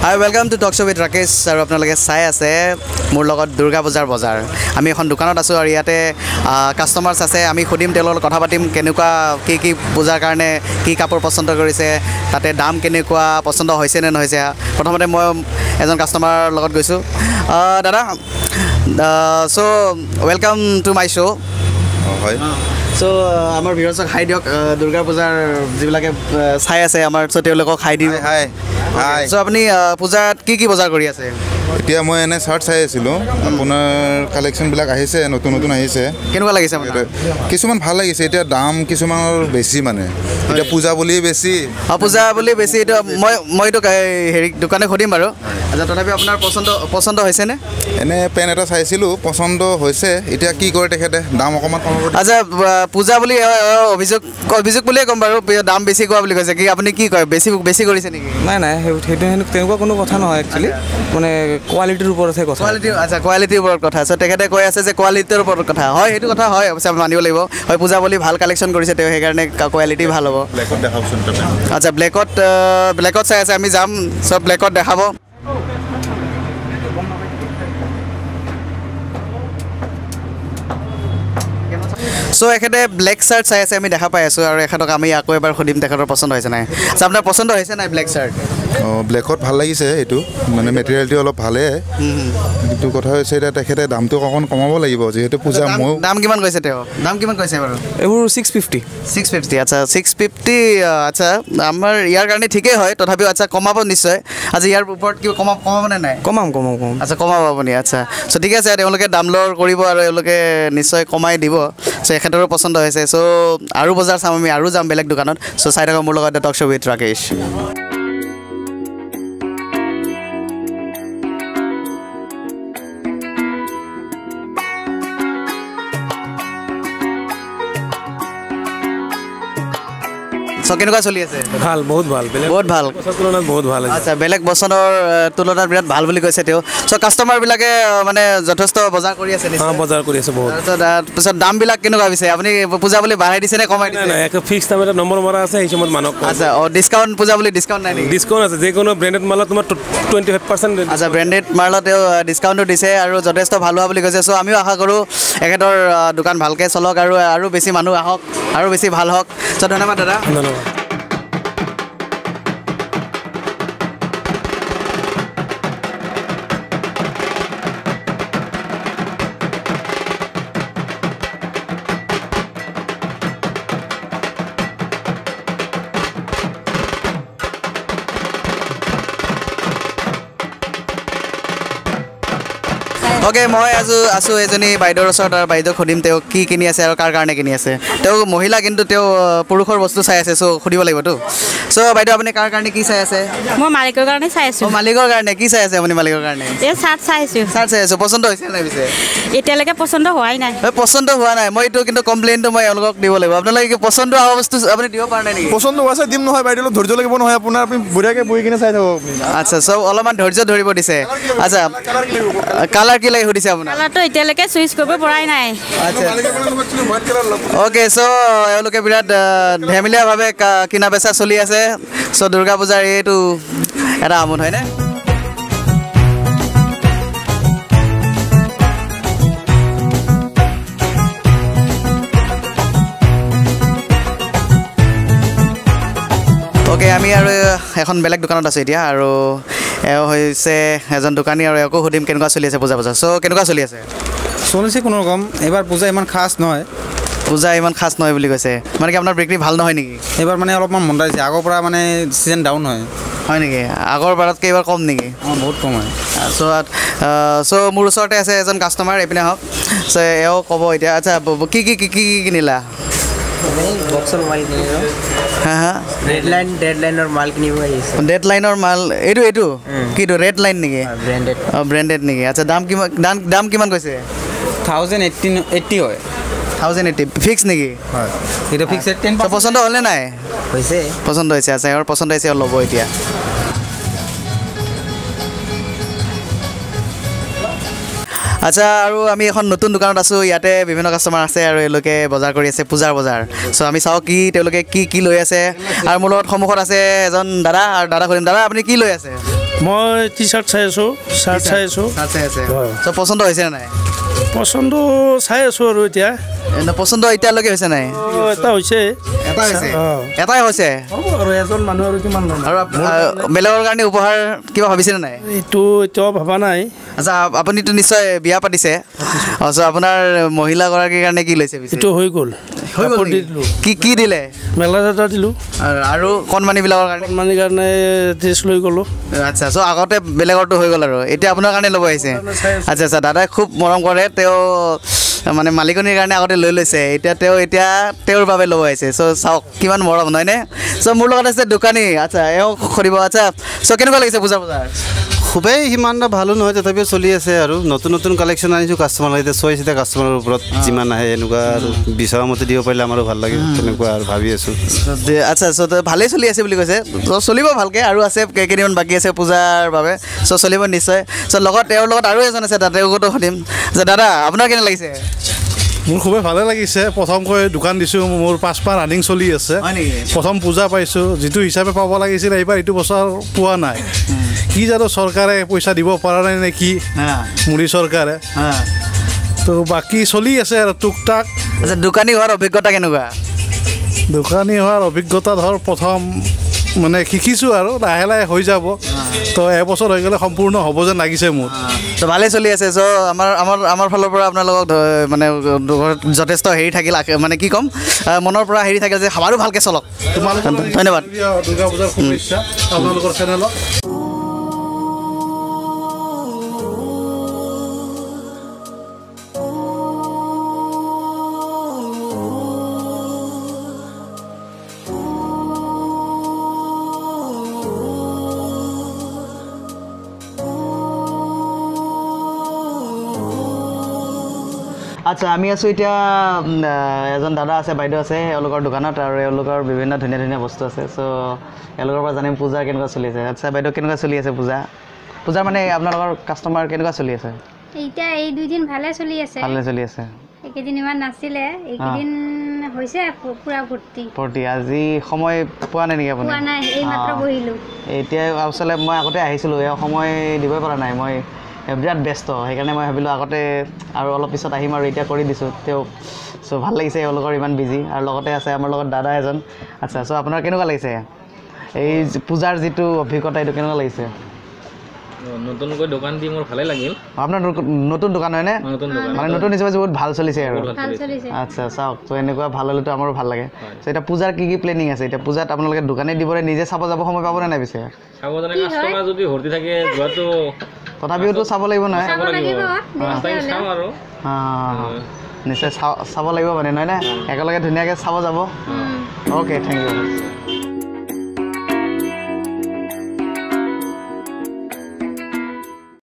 Hi, welcome to Talk Show with Rakesh. আৰু আপোনালোকে চাই আছে মোৰ লগত দুৰ্গা পূজাৰ বজাৰ আমি এখন দোকানত আছো আৰু ইয়াতে কাস্টমাৰ্স আছে আমি খুদিম তেলৰ কথা পাতিম কেনেকুৱা কি পূজাৰ কাৰণে কি কাপোৰ পছন্দ কৰিছে তাতে দাম কেনেকুৱা পছন্দ হৈছে নে নহৈছে প্ৰথমতে মই এজন কাস্টমাৰ লগত গৈছো দাদা so welcome to my show হয় so আমাৰ ভিউয়াৰ্সক হাই দিয়ক দুৰ্গা পূজাৰ যিবিলাকে চাই আছে আমাৰ so তেওঁলোকক হাই দিম হাই so আপুনি পূজাত কি বজাৰ কৰি আছে এতিয়া মই এনে শাৰ্ট চাই আছিলো আপোনাৰ কালেকশন বিলাক আহিছে নতুন নতুন আহিছে কেনেকুৱা লাগিছে আপোনাৰ কিছুমান ভাল লাগিছে এতিয়া দাম কিছুমানৰ বেছি মানে এতিয়া পূজা বুলি বেছি পূজা বুলি বেছি এটা মইতো হেৰি দোকানে খুদিম বাৰু আচ্ছা তথাপি আপোনাৰ পছন্দ হৈছে নে এনে পেন এটা চাইছিলো পছন্দ হৈছে এতিয়া কি কৰে তেখেতে দাম অকমান কমাব আচ্ছা পূজা বুলি অভিযোগ বুলিয়ে কম বাৰু দাম বেছি কোৱা বুলি কৈছে কি আপুনি কি কয় বেছি কৰিছে নেকি নাই সেইটো তেনেকুৱা কোনো কথা নহয় একচুয়ালি মানে কোৱালিটিৰ ওপৰতহে কথা কোৱালিটিৰ ওপৰত কথা সো তেখেতে কৈ আছে যে কোৱালিটিৰ ওপৰত কথা হয় সেইটো কথা হয় অৱশ্যে মানিব লাগিব হয় পূজা বুলি ভাল কালেকশন কৰিছে তেওঁ সেইকাৰণে কোৱালিটি ভাল হ'ব ব্লেকত দেখাবচোন আচ্ছা ব্লেকত চাই আছে আমি যাম সব ব্লেকত দেখাব সো এখেতে ব্লেক শার্ট চাই আছে আমি দেখা পাই আছো আৰু এখেতক আমি আকৌ এবাৰ খুদিম তেখেতৰ পছন্দ হৈছে নাই আপোনাৰ পছন্দ হৈছে নাই ব্লেক শাৰ্ট ব্লেকত ভাল লাগিছে এইটো মানে মেটেৰিয়েলটো অলপ ভালে কিন্তু কথা হৈছে এটা তেখেতে দামটো অকণ কমাব লাগিব যেহেতু পূজা মই দাম কিমান কৈছে তেওঁ দাম কিমান কৈছে বাৰু এবোৰ 650 আচ্ছা 650 আচ্ছা আমাৰ ইয়াৰ কাৰণে ঠিকই হয় তথাপিও আচ্ছা কমাব নিশ্চয় আজি ইয়াৰ ওপৰত কি কমাব নে নাই কমাম আচ্ছা কমাব আপুনি আচ্ছা সো ঠিক আছে তেওঁলোকে দাম লৰ কৰিব আৰু তেওঁলোকে নিশ্চয় কমাই দিব সো এখেতৰো পছন্দ হৈছে সো আৰু বজাৰ চাম আমি আৰু যাম বেলেগ দোকানত সো চাই থাকক মোৰ লগত talk show' with Rakesh so কেনেকুৱা চলি আছে ভাল বহুত ভাল বহুত ভাল আচ্ছা বেলেগ বছৰৰ তুলনাত বিৰাট ভাল বুলি কৈছে তেওঁ সো কাস্টমাৰ বিলাকে মানে যথেষ্ট বজাৰ কৰি আছে নিশ্চয় বজাৰ কৰি আছে বহুত তাৰপিছত দাম বিলাক কেনেকুৱা হৈছে আপুনি পূজা বুলি বাঢ়াই দিছে নে কমাই দিছে নাই এক ফিক্স দাম এটা নম্বৰ মৰা আছে এই সময়ত মানক আচ্ছা ডিসকাউন্ট পূজা বুলি ডিসকাউন্ট নাই নেকি ডিসকাউন্ট আছে যে কোনো ব্র্যান্ডেড মাল তোমাৰ 25% আচ্ছা ব্ৰ্যান্ডেড মালত তেওঁ ডিসকাউন্টও দিছে আৰু যথেষ্ট ভাল হোৱা বুলি কৈছে সো আমিও আশা কৰো এখেতৰ দোকান ভালকে চলক আৰু বেছি মানুহ আহক আৰু বেছি ভাল হওক সো ধন্যবাদ দাদা ওকে মই আছো এজনী বাইদেউৰ ওচৰত আৰু বাইদেউ খুদিম তেওঁ কি কিনি আছে আৰু কাৰ কাৰণে কিনি আছে তেওঁ মহিলা কিন্তু তেওঁ পুৰুষৰ বস্তু চাই আছে সো খুদিব লাগিবতো সো বাইদেউ আপুনি কাৰ কাৰণে কি চাই আছে মই মালিকৰ কাৰণে চাই আছো মালিকৰ কাৰণে কি চাই আছে আপুনি মালিকৰ কাৰণে এই শাৰ্ট চাই আছো পছন্দ হৈছে নাই পিছে এতিয়ালৈকে পছন্দ হোৱাই নাই পছন্দ হোৱা নাই মই এইটো কিন্তু কমপ্লেইনটো মই এওঁলোকক দিব লাগিব আপোনালোকে কি পছন্দ হোৱা বস্তু আপুনি দিব পৰা নাই নেকি পছন্দ হোৱা দিম নহয় বাইদেউ ধৈৰ্য লাগিব নহয় আপোনাৰ আপুনি বুঢ়াকে বহি কিনে চাই থাকক আচ্ছা সব অলপমান ধৈৰ্য ধৰিব দিছে আচ্ছা কালাৰ কি লাগে সুধিছে আপোনাৰ কালাৰটো এতিয়ালৈকে চুইচ কৰিব পৰাই নাই আচ্ছা ওকে সো এওঁলোকে বিৰাট ধেমেলীয়াভাৱে কিনা বেচা চলি আছে সো দুৰ্গা পূজাৰ এইটো এটা আমোদ হয়নে ওকে আমি আৰু এখন বেলেগ দোকানত আছো এতিয়া আৰু এও হৈছে এজন দোকানী আৰু একো সুধিম কেনেকুৱা চলি আছে পূজা সো কেনেকুৱা চলি আছে চলিছে কোনো ৰকম এবাৰ পূজা ইমান খাস নহয় বুলি কৈছে মানে কি আপোনাৰ বিক্ৰী ভাল নহয় নেকি এবাৰ মানে অলপমান মন্দা হৈছে আগৰ পৰা মানে সিজন ডাউন হয় নেকি আগৰ বাৰতকৈ এবাৰ কম নেকি বহুত কম হয় সো মোৰ ওচৰতে আছে এজন কাস্টমাৰ এপিনে হওক সো এও ক'ব এতিয়া আচ্ছা কি কিনিলা বক্সৰ মাল কিনিলো ডেডলাইনৰ মাল কিনিব আহিছে ডেডলাইনৰ মাল এইটো কিটো ৰেড লাইন নেকি ব্ৰেণ্ডেড নেকি আচ্ছা দাম কিমান কৈছে 1080 হয় 1080 ফিক্স নেকি হয় এটা ফিক্স 10% পছন্দ হ'লে নাই হৈছে পছন্দ হৈছে আচ্ছা এৰ পছন্দ হৈছে ল'ব এতিয়া আচ্ছা আৰু আমি এখন নতুন দোকানত আছো ইয়াতে বিভিন্ন কাস্টমাৰ আছে আৰু এলোকে বজাৰ কৰি আছে পূজাৰ বজাৰ সো আমি চাও কি তেওঁলোকে কি লৈ আছে আৰু মোৰ লগত সমুখত আছে এজন দাদা আৰু দাদা কলিম দাদা আপুনি কি লৈ আছে মই টি চাৰ্ট চাই আছোঁ চাৰ্ট চাই আছোঁ চাৰ্ট চাই আছে হয়। চ' পচন্দ হৈছে নে নাই পচন্দ চাই আছোঁ আৰু এতিয়া পচন্দ এতিয়ালৈকে হৈছে নাই এটা হৈছে এটাই হৈছে হ'ব আৰু এজন মানুহ আৰু কিমান ল'ম আৰু বেলেগৰ কাৰণে উপহাৰ কিবা ভাবিছেনে নাই এইটো এতিয়াও ভবা নাই আচ্ছা আপুনিতো নিশ্চয় বিয়া পাতিছে চ' আপোনাৰ মহিলাগৰাকীৰ কাৰণে কি লৈছে পিছে এইটো হৈ গ'ল কাপোৰ দি দিলোঁ কি দিলে মেলা এটা দিলোঁ আৰু কণমানিবিলাকৰ কাৰণে কণমানিৰ কাৰণে ড্ৰেছ লৈ গ'লোঁ আচ্ছা চ' আগতে বেলেগৰটো হৈ গ'ল আৰু এতিয়া আপোনাৰ কাৰণে ল'ব আহিছে আচ্ছা আচ্ছা দাদাই খুব মৰম কৰে তেওঁ মানে মালিকনীৰ কাৰণে আগতে লৈ লৈছে এতিয়া তেওঁৰ বাবে ল'ব আহিছে চ' চাওক কিমান মৰম নহয়নে চ' মোৰ লগত আছে দোকানী আচ্ছা এওঁ সুধিব আচ্ছা চ' কেনেকুৱা লাগিছে পূজা বজাৰ খুবেই সিমান এটা ভালো নহয় তথাপিও চলি আছে আৰু নতুন নতুন কালেকশ্যন আনিছোঁ কাষ্টমাৰ এতিয়া চইচ এতিয়া কাষ্টমাৰৰ ওপৰত যিমান আহে এনেকুৱা আৰু বিচৰা মতে দিব পাৰিলে আমাৰো ভাল লাগে তেনেকুৱা আৰু ভাবি আছোঁ আচ্ছা চ' ভালেই চলি আছে বুলি কৈছে চ' চলিব ভালকৈ আৰু আছে কেইদিনমান বাকী আছে পূজাৰ বাবে চ' চলিব নিশ্চয় চ' লগত তেওঁৰ লগত আৰু এজন আছে তেওঁকতো সুধিম যে দাদা আপোনাৰ কেনে লাগিছে মোৰ খুবেই ভালে লাগিছে প্ৰথমকৈ দোকান দিছোঁ মোৰ 5 মাহ ৰানিং চলি আছে প্ৰথম পূজা পাইছোঁ যিটো হিচাপে পাব লাগিছিল এইবাৰ এইটো বছৰ পোৱা নাই কি জানো চৰকাৰে পইচা দিব পৰা নাই নে কি মুড়ি চৰকাৰে তো বাকী চলি আছে আৰু টুক টাক আচ্ছা দোকানী হোৱাৰ অভিজ্ঞতা কেনেকুৱা দোকানী হোৱাৰ অভিজ্ঞতা ধৰ প্ৰথম মানে শিকিছোঁ আৰু লাহে লাহে হৈ যাব তো এবছৰ হৈ গ'লে সম্পূৰ্ণ হ'ব যেন লাগিছে মোৰ তো ভালেই চলি আছে চ' আমাৰ ফালৰ পৰা আপোনালোকক মানে যথেষ্ট হেৰি থাকিল মানে কি ক'ম মনৰ পৰা হেৰি থাকিল যে আমাৰো ভালকৈ চলক ধন্যবাদ দুৰ্গা পূজাৰ শুভেচ্ছা আপোনালোকৰ চেনেলত আচ্ছা আমি আছোঁ এতিয়া এজন দাদা আছে বাইদেউ আছে এওঁলোকৰ দোকানত আৰু এওঁলোকৰ বিভিন্ন ধুনীয়া ধুনীয়া বস্তু আছে চ' এওঁলোকৰ পৰা জানিম পূজা কেনেকুৱা চলি আছে আচ্ছা বাইদেউ কেনেকুৱা চলি আছে পূজাৰ মানে আপোনালোকৰ কাষ্টমাৰ কেনেকুৱা চলি আছে এতিয়া এই 2 দিন ভালে চলি আছে এইকেইদিন ইমান নাছিলে এইকেইদিন হৈছে পুৰা ভৰ্তি আজি সময় পোৱা নাই নেকি আপুনি পোৱা নাই এই মাত্ৰ বহিলোঁ এতিয়া আচলতে মই আগতে আহিছিলোঁ এই সময় দিবই পৰা নাই মই বিৰাট ব্যস্ত সেইকাৰণে মই ভাবিলোঁ আগতে আৰু অলপ পিছত আহিম আৰু এতিয়া কৰি দিছোঁ তেওঁ চ' ভাল লাগিছে এওঁলোকৰ ইমান বিজি আৰু লগতে আছে আমাৰ লগত দাদা এজন আচ্ছা চ' আপোনাৰ কেনেকুৱা লাগিছে এই পূজাৰ যিটো অভিজ্ঞতা এইটো কেনেকুৱা লাগিছে নতুনকৈ দোকান দি মোৰ ভালেই লাগিল আপোনাৰ নতুন দোকান হয়নে মানে নতুন হিচাপে বহুত ভাল চলিছে আৰু আচ্ছা চাওক ত' এনেকুৱা ভাল হ'লেতো আমাৰো ভাল লাগে চ' এতিয়া পূজাৰ কি প্লেনিং আছে এতিয়া পূজাত আপোনালোকে দোকানে দিবনে নিজে চাব যাব সময় পাবনে নাই পিছে তথাপিওতো চাব লাগিব নহয় নিশ্চয় চাব লাগিব মানে নহয় নে একেলগে ধুনীয়াকৈ চাব যাব অ'কে থেংক ইউ